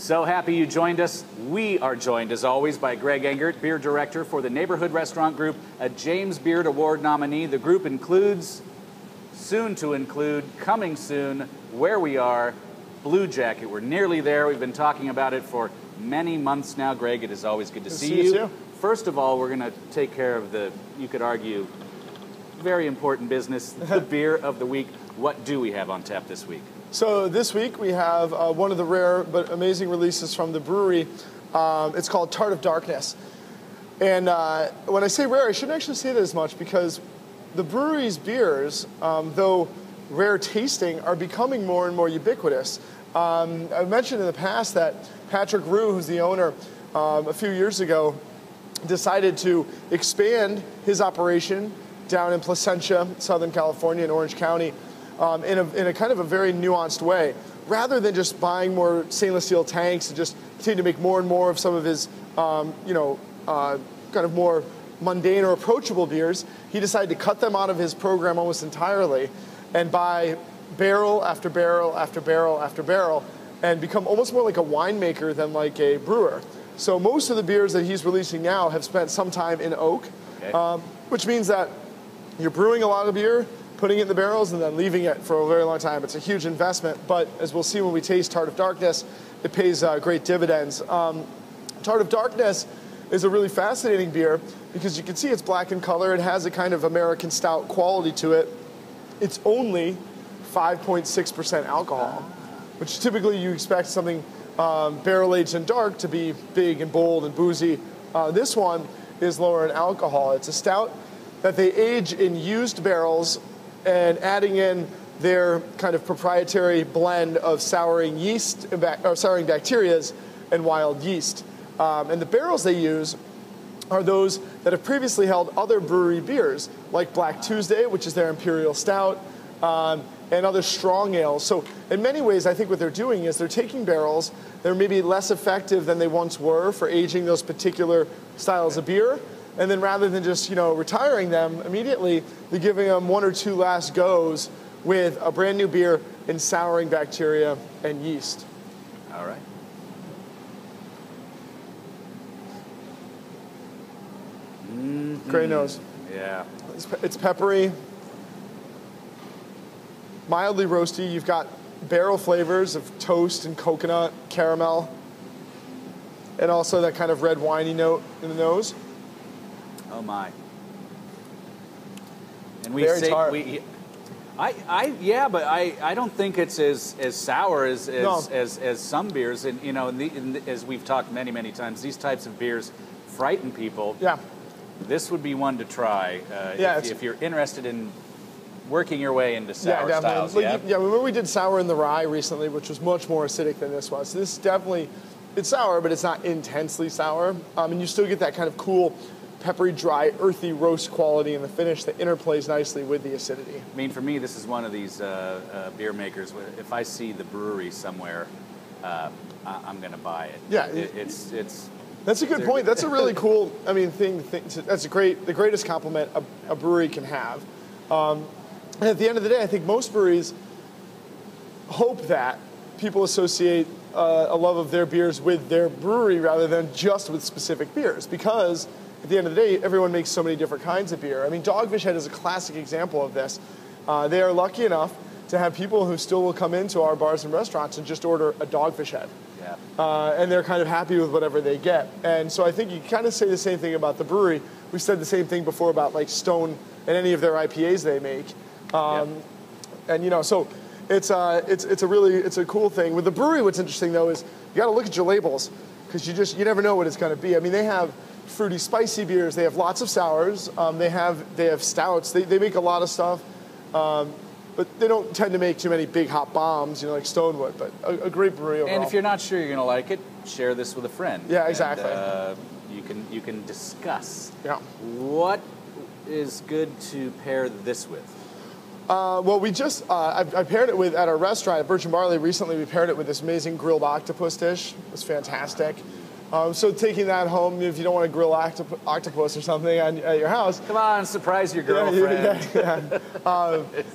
So happy you joined us. We are joined, as always, by Greg Engert, beer director for the Neighborhood Restaurant Group, a James Beard Award nominee. The group includes, soon to include, coming soon, Where We Are, Blue Jacket. We're nearly there. We've been talking about it for many months now. Greg, it is always good to see you. First of all, we're going to take care of the, you could argue, very important business, the beer of the week. What do we have on tap this week? So this week we have one of the rare but amazing releases from the brewery. It's called Tart of Darkness. And when I say rare, I shouldn't actually say that as much because the brewery's beers, though rare tasting, are becoming more and more ubiquitous. I've mentioned in the past that Patrick Roux, who's the owner, a few years ago, decided to expand his operation down in Placentia, Southern California, in Orange County, in a kind of a very nuanced way. Rather than just buying more stainless steel tanks and just continue to make more and more of some of his, kind of more mundane or approachable beers, he decided to cut them out of his program almost entirely and buy barrel after barrel after barrel after barrel and become almost more like a winemaker than like a brewer. So most of the beers that he's releasing now have spent some time in oak, which means that you're brewing a lot of beer, putting it in the barrels, and then leaving it for a very long time. It's a huge investment, but as we'll see when we taste Tart of Darkness, it pays great dividends. Tart of Darkness is a really fascinating beer because you can see it's black in color. It has a kind of American stout quality to it. It's only 5.6% alcohol, which typically you expect something barrel-aged and dark to be big and bold and boozy. This one is lower in alcohol. It's a stout that they age in used barrels and adding in their kind of proprietary blend of souring yeast, or souring bacterias and wild yeast. And the barrels they use are those that have previously held other brewery beers, like Black Tuesday, which is their imperial stout, and other strong ales. So in many ways, I think what they're doing is they're taking barrels that are maybe less effective than they once were for aging those particular styles of beer. And then rather than just, retiring them immediately, they're giving them one or two last goes with a brand new beer in souring bacteria and yeast. All right. Great nose. Yeah. It's peppery, mildly roasty. You've got barrel flavors of toast and coconut, caramel, and also that kind of red winey note in the nose. Oh my! And we Very say tart. but I don't think it's as sour as some beers. And as we've talked many times, these types of beers frighten people. Yeah. This would be one to try if you're interested in working your way into sour styles. Remember we did sour in the rye recently, which was much more acidic than this was. So this definitely, it's sour, but it's not intensely sour. And you still get that kind of cool, peppery, dry, earthy roast quality in the finish that interplays nicely with the acidity. I mean, for me, this is one of these beer makers where if I see the brewery somewhere, I'm going to buy it. Yeah, it's. That's a good point. That's a really cool. Thing. That's the greatest compliment a brewery can have. And at the end of the day, I think most breweries hope that people associate a love of their beers with their brewery rather than just with specific beers, because at the end of the day, everyone makes so many different kinds of beer. Dogfish Head is a classic example of this. They are lucky enough to have people who still will come into our bars and restaurants and just order a Dogfish Head. Yeah. And they're kind of happy with whatever they get. And so I think you kind of say the same thing about the brewery. We've said the same thing before about like Stone and any of their IPAs they make. And so it's a cool thing. With the brewery, what's interesting though is you got to look at your labels because you never know what it's going to be. They have fruity, spicy beers. They have lots of sours. They have stouts. They make a lot of stuff, but they don't tend to make too many big hot bombs, like Stone would. But a great brewery overall. And if you're not sure you're going to like it, share this with a friend. Yeah, exactly. And, you can discuss. Yeah. What is good to pair this with? Well, we just, I paired it with, at our restaurant at Birch and Barley recently, we paired it with this amazing grilled octopus dish. It was fantastic. So taking that home, if you don't want to grill octopus or something at your house. Come on, surprise your girlfriend.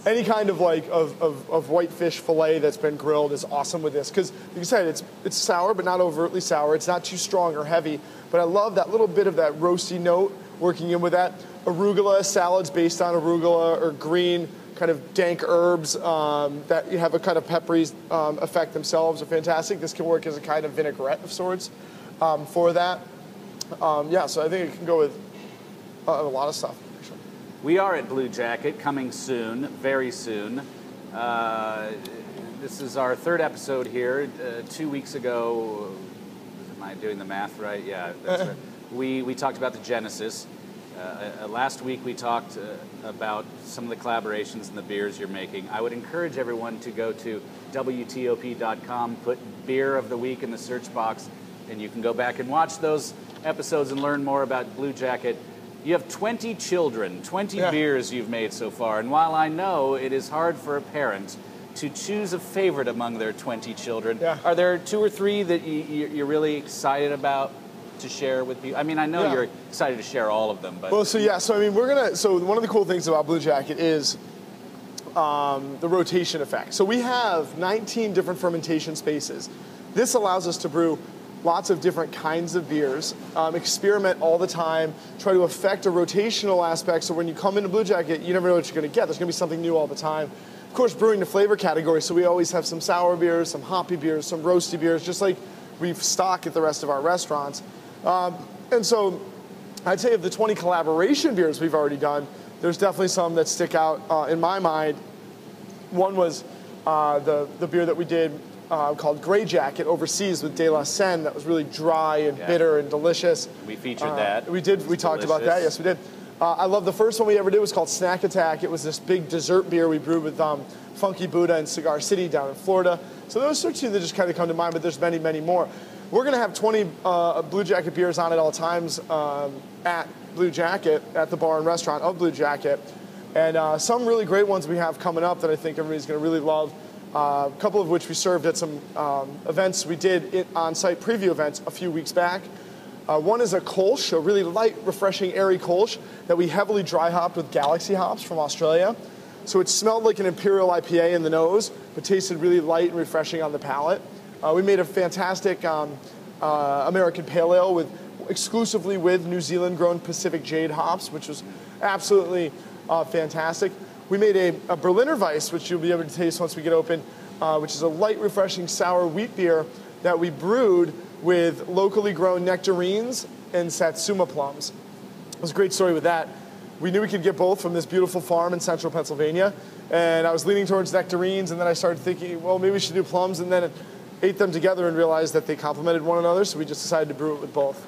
Any kind of of whitefish fillet that's been grilled is awesome with this, because like you said, it's sour but not overtly sour. It's not too strong or heavy, but I love that little bit of that roasty note working in with that. Arugula salads based on arugula or green kind of dank herbs that you have a kind of peppery effect themselves are fantastic. This can work as a kind of vinaigrette of sorts for that. So I think it can go with a lot of stuff. Actually. We are at Blue Jacket, coming soon, very soon. This is our third episode here. 2 weeks ago, am I doing the math right? Yeah, that's right. We talked about the Genesis. Last week we talked about some of the collaborations and the beers you're making. I would encourage everyone to go to WTOP.com, put Beer of the Week in the search box, and you can go back and watch those episodes and learn more about Blue Jacket. You have 20 children, 20 beers you've made so far, and while I know it is hard for a parent to choose a favorite among their 20 children, are there 2 or 3 that you're really excited about to share with people? I mean, I know you're excited to share all of them, but so I mean, one of the cool things about Blue Jacket is the rotation effect. So we have 19 different fermentation spaces. This allows us to brew lots of different kinds of beers, experiment all the time, try to affect a rotational aspect, so when you come into Blue Jacket, you never know what you're going to get. There's going to be something new all the time. Of course, brewing the flavor category, so we always have some sour beers, some hoppy beers, some roasty beers, just like we stock at the rest of our restaurants. And so I'd say of the 20 collaboration beers we've already done, there's definitely some that stick out in my mind. One was the beer that we did called Grey Jacket overseas with De La Seine. That was really dry and bitter and delicious. We featured that. We did. We talked about that. Yes, we did. I love the first one we ever did was called Snack Attack. It was this big dessert beer we brewed with Funky Buddha in Cigar City down in Florida. So those are 2 that just kind of come to mind, but there's many, many more. We're going to have 20 Blue Jacket beers on at all times at Blue Jacket, at the bar and restaurant of Blue Jacket. And some really great ones we have coming up that I think everybody's going to really love. A couple of which we served at some events we did on-site preview events a few weeks back. One is a Kolsch, a really light, refreshing, airy Kolsch that we heavily dry hopped with Galaxy hops from Australia. So it smelled like an Imperial IPA in the nose, but tasted really light and refreshing on the palate. We made a fantastic American Pale Ale exclusively with New Zealand-grown Pacific Jade hops, which was absolutely fantastic. We made a Berliner Weiss, which you'll be able to taste once we get open, which is a light, refreshing, sour wheat beer that we brewed with locally grown nectarines and Satsuma plums. It was a great story with that. We knew we could get both from this beautiful farm in central Pennsylvania, and I was leaning towards nectarines, and then I started thinking, well, maybe we should do plums, and then ate them together and realized that they complemented one another, so we just decided to brew it with both.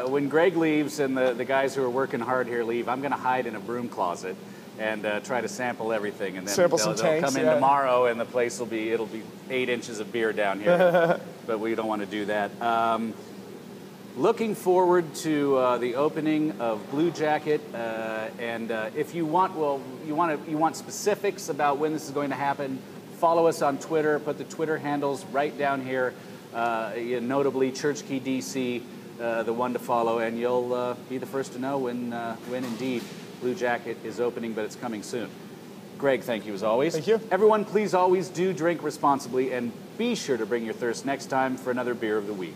When Greg leaves and the guys who are working hard here leave, I'm going to hide in a broom closet and try to sample everything, and then they'll come in tomorrow, and the place it'll be 8 inches of beer down here, but we don't want to do that. Looking forward to the opening of Blue Jacket, and if you want specifics about when this is going to happen, follow us on Twitter. Put the Twitter handles right down here, notably Church Key DC, the one to follow, and you'll be the first to know when indeed Blue Jacket is opening, but it's coming soon. Greg, thank you as always. Thank you. Everyone, please always do drink responsibly, and be sure to bring your thirst next time for another Beer of the Week.